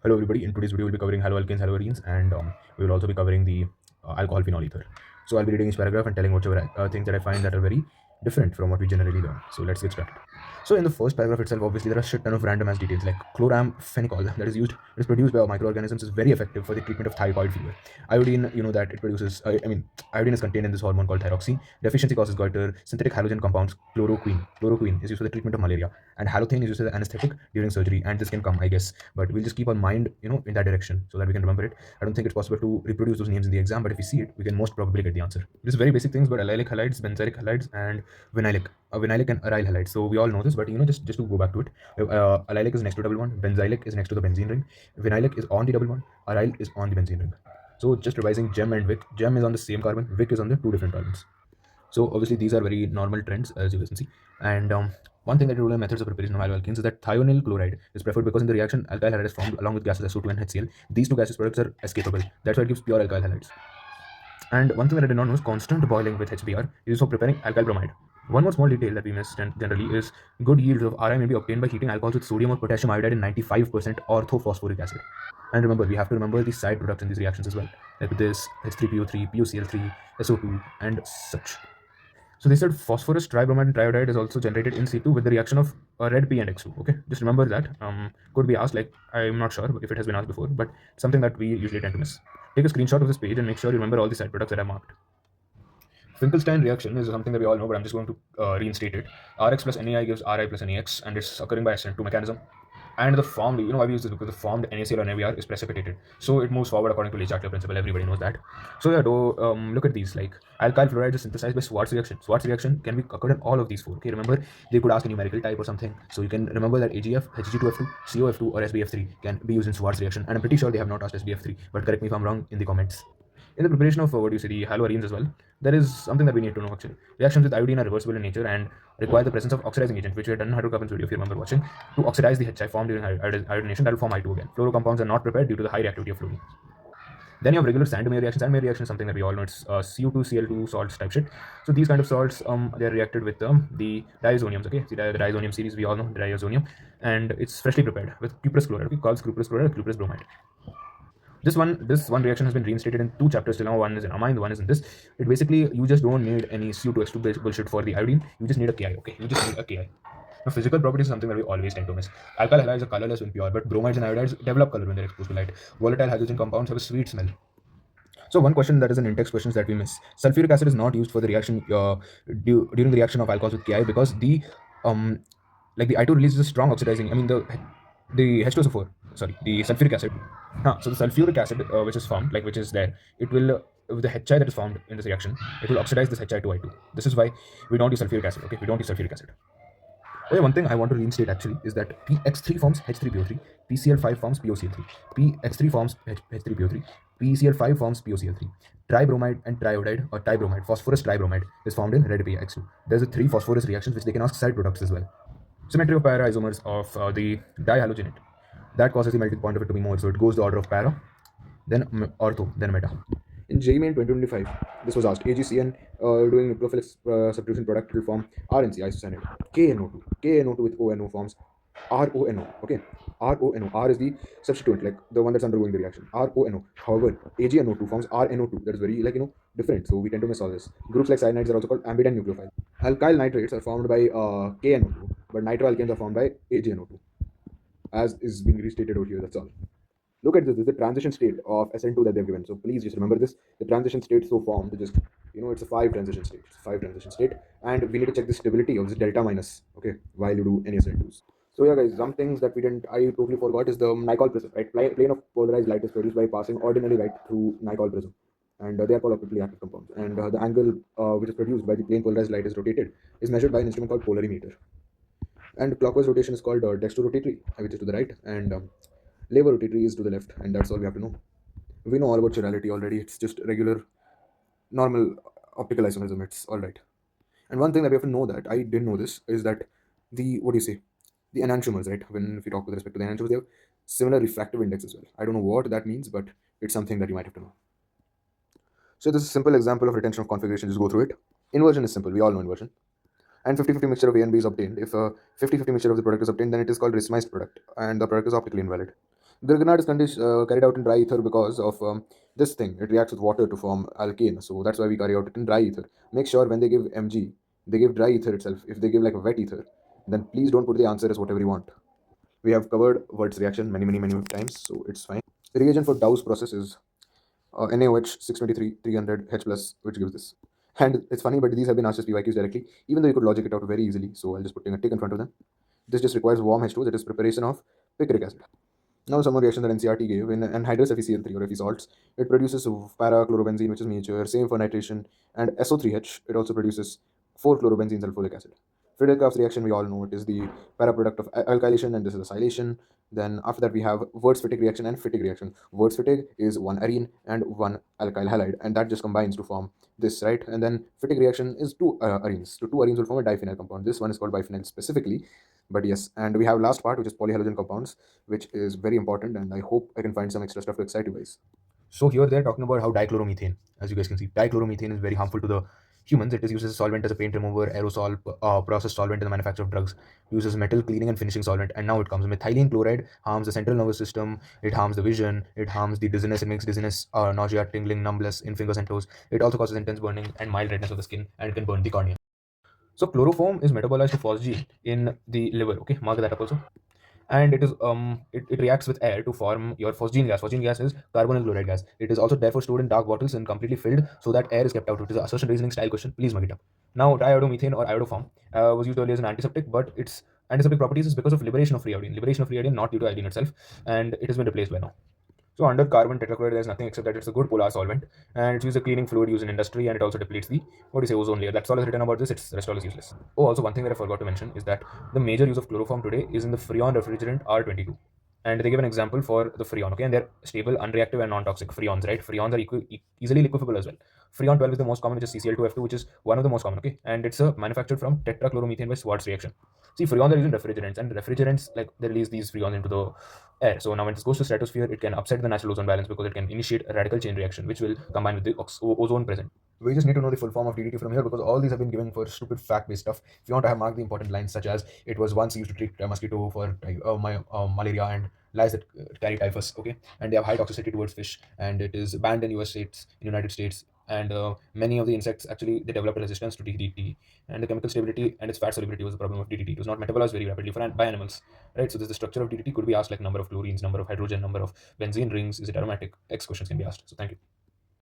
Hello everybody, in today's video we'll be covering haloalkanes, haloarenes, and we will also be covering the alcohol phenol ether. So I'll be reading each paragraph and telling whatever things that I find that are very different from what we generally learn. So let's get started. So in the first paragraph itself, obviously there are a shit ton of random ass details like chloramphenicol that is produced by microorganisms is very effective for the treatment of thyroid fever. Iodine, you know that it produces, iodine is contained in this hormone called thyroxine. Deficiency causes goiter. Synthetic halogen compounds chloroquine is used for the treatment of malaria, and halothane is used as an anesthetic during surgery. And this can come, I guess, but we'll just keep our mind, in that direction so that we can remember it. I don't think it's possible to reproduce those names in the exam, but if we see it, we can most probably get the answer. This is very basic things, but allylic halides, benzylic halides, and vinylic and aryl halides. So we all know this, but just to go back to it, allylic is next to double bond, benzylic is next to the benzene ring, vinylic is on the double bond, aryl is on the benzene ring. So just revising gem and Vic. Gem is on the same carbon, Vic is on the two different carbons. So obviously these are very normal trends as you can see. And one thing that you learn methods of preparation of haloalkanes is that thionyl chloride is preferred because in the reaction alkyl halide is formed along with gases SO2 and HCl. These two gaseous products are escapable. That's why it gives pure alkyl halides. And one thing that I did not know is constant boiling with HBr is used for preparing alkyl bromide. One more small detail that we miss generally is good yields of Ri may be obtained by heating alcohols with sodium or potassium iodide in 95% orthophosphoric acid. And remember, we have to remember the side products in these reactions as well, like this H3PO3, POCl3, SO2, and such. So they said phosphorus tribromide and triiodide is also generated in situ with the reaction of red P and X2. Okay, just remember that. Could be asked, like I'm not sure if it has been asked before, but something that we usually tend to miss. Take a screenshot of this page and make sure you remember all the side products that I marked. Finkelstein reaction is something that we all know, but I'm just going to reinstate it. Rx plus NaI gives Ri plus NaX, and it's occurring by SN2 mechanism. And the formed, why we use this, because the formed NaCl or NaBr is precipitated, so it moves forward according to Le-Chatelet principle. Everybody knows that. So yeah, look at these. Like alkyl fluoride is synthesized by Schwarz reaction. Schwarz reaction can be occurred in all of these four. Okay, remember they could ask a numerical type or something, so you can remember that AgF, Hg2F2, COF2, or SbF3 can be used in Schwarz reaction. And I'm pretty sure they have not asked SbF3, but correct me if I'm wrong in the comments. In the preparation of the haloarenes as well, there is something that we need to know actually. Reactions with iodine are reversible in nature and require the presence of oxidizing agent, which we had done in hydrocarbons video if you remember watching, to oxidize the HI formed during iodination. That will form I2 again. Fluorocompounds are not prepared due to the high reactivity of fluorine. Then you have regular Sand-Meyer reaction. Sand-Meyer reaction is something that we all know. It's Cu2Cl2 salts type shit. So these kind of salts, they are reacted with the diazoniums. Okay, see the diazonium series we all know, the diazonium, and it's freshly prepared with cuprous chloride. Okay, called cuprous chloride or cuprous bromide. This one reaction has been reinstated in two chapters till now. One is in amine, one is in this. It basically, you just don't need any Cu2S2 bullshit for the iodine. You just need a Ki. Okay, you just need a Ki. Now, physical properties is something that we always tend to miss. Alkyl halides are colorless when pure, but bromides and iodides develop color when they're exposed to light. Volatile hydrogen compounds have a sweet smell. So one question that is an in-text questions that we miss: sulfuric acid is not used for the reaction during the reaction of alcohols with Ki because the I2 releases a strong oxidizing. I mean the H2SO4, sorry, the sulfuric acid. So the sulfuric acid which is formed, like which is there, it will with the HI that is formed in this reaction, it will oxidize this HI to I2. This is why we don't use sulfuric acid. Okay, we don't use sulfuric acid. Oh, yeah, one thing I want to reinstate actually is that PX3 forms H3PO3, PCl5 forms POCl3, PX3 forms H3PO3, PCl5 forms POCl3. Tribromide and triiodide or tribromide, phosphorus tribromide, is formed in red PX2. There's a three phosphorus reactions which they can ask side products as well. Symmetry of para isomers of the dihalogenate. That causes the melting point of it to be more. So it goes the order of para, then ortho, then meta. In JEE in 2025, this was asked. AgCN doing nucleophilic substitution product will form RNC isocyanate. KNO2. KNO2 with ONO forms RONO. Okay. RONO. R is the substituent, like the one that's undergoing the reaction. RONO. However, AgNO2 forms RNO2. That is very different. So we tend to miss all this. Groups like cyanides are also called ambident nucleophiles. Alkyl nitrates are formed by KNO2, but nitroalkanes are formed by AgNO2, as is being restated over here. That's all. Look at this. This is the transition state of SN2 that they've given. So please just remember this. The transition state so formed, just it's a 5 transition state. It's a 5 transition state, and we need to check the stability of this delta minus. Okay, while you do any SN2s. So yeah, guys, some things that I totally forgot is the Nicol prism. Right, plane of polarized light is produced by passing ordinary light through Nicol prism, and they are called optically active compounds. And the angle which is produced by the plane polarized light is rotated is measured by an instrument called polarimeter. And clockwise rotation is called dextrorotatory, which is to the right, and lever rotatory is to the left, and that's all we have to know. We know all about chirality already. It's just regular, normal optical isomerism. It's all right. And one thing that we have to know that I didn't know this is that the enantiomers, right? When if we talk with respect to the enantiomers, they have similar refractive index as well. I don't know what that means, but it's something that you might have to know. So this is a simple example of retention of configuration. Just go through it. Inversion is simple. We all know inversion. And 50-50 mixture of A and B is obtained. If a 50-50 mixture of the product is obtained, then it is called racemized product, and the product is optically invalid. Grignard is carried out in dry ether because of this thing. It reacts with water to form alkane. So that's why we carry out it in dry ether. Make sure when they give Mg, they give dry ether itself. If they give like a wet ether, then please don't put the answer as whatever you want. We have covered Wurtz reaction many times, so it's fine. The reagent for Dow's process is NaOH 623 300 H plus, which gives this. And it's funny, but these have been asked as PYQs directly, even though you could logic it out very easily. So I'll just put a tick in front of them. This just requires warm H2, that is preparation of picric acid. Now, some more reaction that NCRT gave in anhydrous FeCl3 or Fe salts, it produces para-chlorobenzene, which is mature, same for nitration, and SO3H, it also produces 4-chlorobenzene sulfuric acid. Friedel-Crafts reaction, we all know it is the para-product of alkylation, and this is a silation. Then after that, we have Wurtz-Fittig reaction and Fittig reaction. Wurtz-Fittig is one arene and one alkyl halide, and that just combines to form this, right? And then Fittig reaction is two arenes. So two arenes will form a diphenyl compound. This one is called biphenyl specifically, but yes. And we have last part, which is polyhalogen compounds, which is very important, and I hope I can find some extra stuff to excite you guys. So here they're talking about how dichloromethane, as you guys can see, dichloromethane is very harmful to the humans. It is used as a solvent, as a paint remover, aerosol, process solvent in the manufacture of drugs, uses metal cleaning and finishing solvent. And now it comes methylene chloride harms the central nervous system, it harms the vision, it harms the dizziness, it makes dizziness, nausea, tingling, numbness in fingers and toes. It also causes intense burning and mild redness of the skin, and it can burn the cornea. So chloroform is metabolized to phosgene in the liver. Okay, mark that up also. And it reacts with air to form your phosgene gas. Phosgene gas is carbonyl chloride gas. It is also therefore stored in dark bottles and completely filled so that air is kept out. It is an assertion reasoning style question. Please mark it up. Now, diiodomethane or iodoform was used earlier as an antiseptic, but its antiseptic properties is because of liberation of free iodine. Liberation of free iodine, not due to iodine itself, and it has been replaced by now. So under carbon tetrachloride, there's nothing except that it's a good polar solvent, and it's used as a cleaning fluid used in industry, and it also depletes the ozone layer. That's all is written about this. It's the rest all is useless. Oh, also one thing that I forgot to mention is that the major use of chloroform today is in the Freon refrigerant R22, and they give an example for the Freon. Okay, and they're stable, unreactive, and non-toxic Freons. Right, Freons are easily liquefiable as well. Freon 12 is the most common, which is CCl2F2, which is one of the most common. Okay, and it's manufactured from tetrachloromethane by Schwartz reaction. See, freons are used in refrigerants, and refrigerants, like, they release these freons into the air. So now when this goes to stratosphere, it can upset the natural ozone balance because it can initiate a radical chain reaction, which will combine with the ozone present. We just need to know the full form of DDT from here because all these have been given for stupid fact-based stuff. If you want to have marked the important lines, such as it was once used to treat mosquito for malaria and lice that carry typhus, okay, and they have high toxicity towards fish, and it is banned in US states, in United States, and many of the insects actually they developed a resistance to DDT, and the chemical stability and its fat solubility was the problem of DDT. It was not metabolized very rapidly by animals, right? So this the structure of DDT could be asked, like number of chlorines, number of hydrogen, number of benzene rings, is it aromatic? X questions can be asked. So thank you.